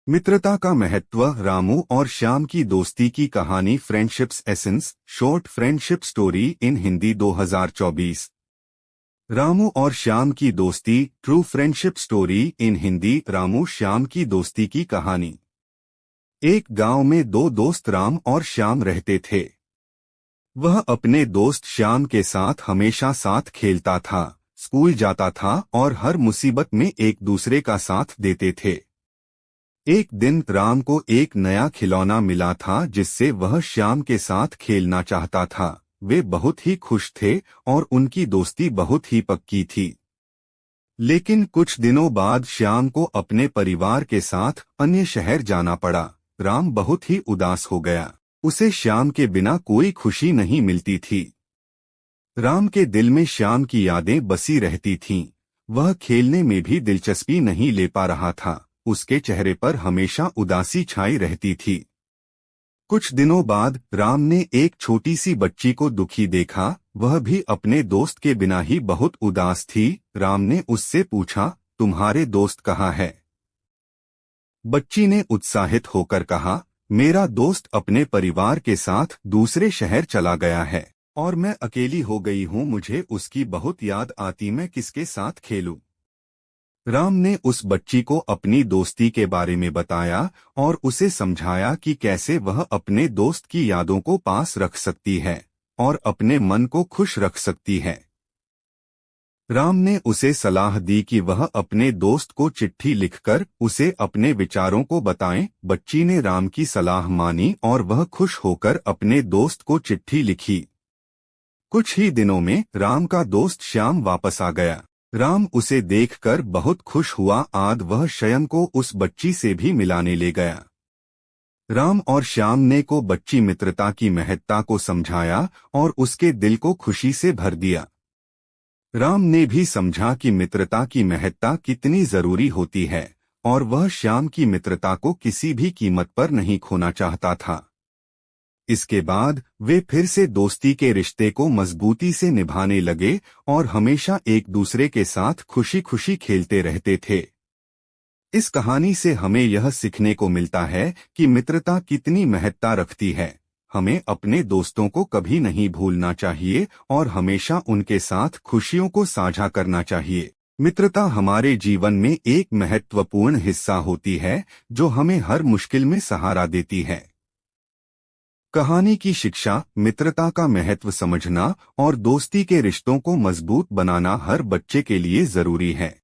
मित्रता का महत्व। रामू और श्याम की दोस्ती की कहानी। Friendships essence short friendship story in Hindi 2024। Ramu और श्याम की दोस्ती true friendship story in Hindi. Ramu Shyam की दोस्ती की कहानी। एक गांव में दो दोस्त राम और श्याम रहते थे। वह अपने दोस्त श्याम के साथ हमेशा साथ खेलता था, स्कूल जाता था और हर मुसीबत में एक दूसरे का साथ देते थे। एक दिन राम को एक नया खिलौना मिला था जिससे वह श्याम के साथ खेलना चाहता था। वे बहुत ही खुश थे और उनकी दोस्ती बहुत ही पक्की थी। लेकिन कुछ दिनों बाद श्याम को अपने परिवार के साथ अन्य शहर जाना पड़ा। राम बहुत ही उदास हो गया। उसे श्याम के बिना कोई खुशी नहीं मिलती थी। राम के दिल में श्याम की यादें बसी रहती थीं। वह खेलने में भी दिलचस्पी नहीं ले पा रहा था। उसके चेहरे पर हमेशा उदासी छाई रहती थी। कुछ दिनों बाद राम ने एक छोटी सी बच्ची को दुखी देखा। वह भी अपने दोस्त के बिना ही बहुत उदास थी। राम ने उससे पूछा, तुम्हारे दोस्त कहाँ है? बच्ची ने उत्साहित होकर कहा, मेरा दोस्त अपने परिवार के साथ दूसरे शहर चला गया है और मैं अकेली हो गई हूँ। मुझे उसकी बहुत याद आती। मैं किसके साथ खेलूं? राम ने उस बच्ची को अपनी दोस्ती के बारे में बताया और उसे समझाया कि कैसे वह अपने दोस्त की यादों को पास रख सकती है और अपने मन को खुश रख सकती है। राम ने उसे सलाह दी कि वह अपने दोस्त को चिट्ठी लिखकर उसे अपने विचारों को बताएं। बच्ची ने राम की सलाह मानी और वह खुश होकर अपने दोस्त को चिट्ठी लिखी। कुछ ही दिनों में राम का दोस्त श्याम वापस आ गया। राम उसे देखकर बहुत खुश हुआ। आज वह श्याम को उस बच्ची से भी मिलाने ले गया। राम और श्याम ने को बच्ची मित्रता की महत्ता को समझाया और उसके दिल को खुशी से भर दिया। राम ने भी समझा कि मित्रता की महत्ता कितनी जरूरी होती है और वह श्याम की मित्रता को किसी भी कीमत पर नहीं खोना चाहता था। इसके बाद वे फिर से दोस्ती के रिश्ते को मजबूती से निभाने लगे और हमेशा एक दूसरे के साथ खुशी खुशी खेलते रहते थे। इस कहानी से हमें यह सीखने को मिलता है कि मित्रता कितनी महत्ता रखती है। हमें अपने दोस्तों को कभी नहीं भूलना चाहिए और हमेशा उनके साथ खुशियों को साझा करना चाहिए। मित्रता हमारे जीवन में एक महत्वपूर्ण हिस्सा होती है जो हमें हर मुश्किल में सहारा देती है। कहानी की शिक्षा। मित्रता का महत्व समझना और दोस्ती के रिश्तों को मजबूत बनाना हर बच्चे के लिए जरूरी है।